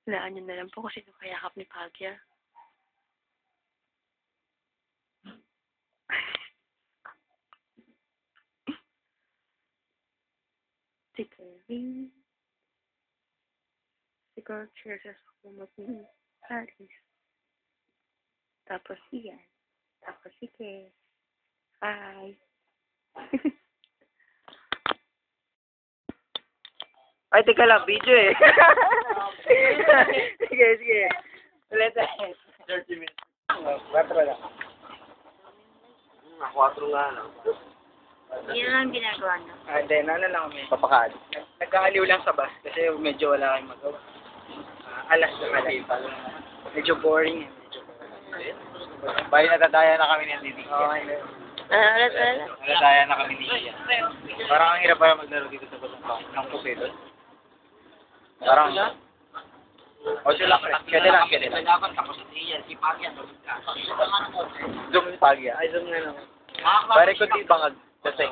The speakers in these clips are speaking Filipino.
Laan niyo na lang po kung sino kayakap ni Pagya. Si Kevin. Si Culture sa sukumot ni Paris. Tapos Ian. Tapos si Kev. Hi. Ay, teka lang, video eh. Sige, sige. Ulit eh. 30 minutes. 4 lang. 4 nga lang. Yun lang ginagawa niyo. Hindi, ano lang kami. Papakaali. Nag-aaliw lang sa bus kasi medyo wala kayong magawa. Alas na alas. Medyo boring eh. Bayo natataya na kami ni Andy. Okay. Natataya na kami ni Ian. Parang ang hirap para maglaro dito sa Balong ng Pupedo. Parang... O sila, kaya lang. Dapat tapos sa Ian, si Pagya, Zoom ni Pagya. Ay, zoom nga lang. Pare ko di bangag. Kasi...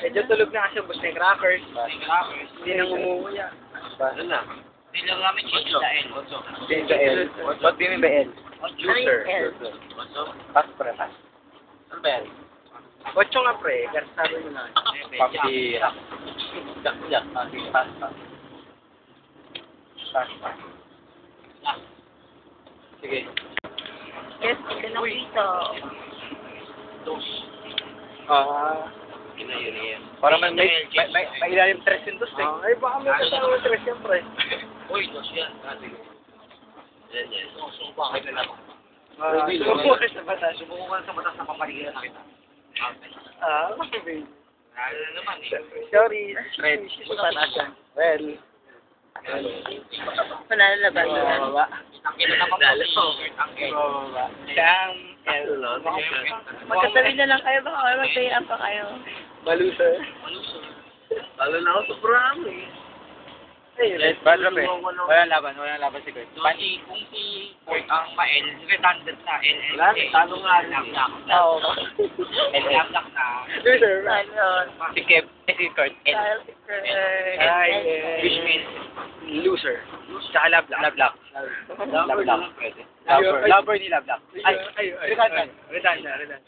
Medyo tulog na kasi bus ng crackers. Hindi nang umuwi. Ano na? Hindi lang namin chill sa L. Hindi ba L? Ba't di ba L? Loser. Pass pre, pass. Ano ba yan? 8 nga pre, kasi sabi mo na. Pambira. Pass, pass. Pass, pass. Sige. Yes, ito na dito. Yun. Para may ilalim tres yung dos eh. Ay, baka may kasama yung tres yan, pre. Uy, dos yan. Yan. Subukan na lang. Subukan sa batas. Subukan sa batas na pamaligiran na kita. Okay. Ano naman eh. Sorry. Red. Well. Panalalaban. Baba. Ang kilo na pamaligiran. Ang kilo. Baba. Siyang L. Magkatabi na lang kayo, baka magkayaan pa kayo. Malusa. Lalo na ako sa programa eh. Ay, bad eh. Walang laban si Kurt. Kung si Kurt ang ma-L, redundant na L. Talo nga lang. Oo. L-lock na. Loser. Ayun. Si Kev, si Kurt. Dahil si Kurt. Ay, Which means, loser. Tsaka Lovelock. Lover ni Lovelock. Ay, redundant.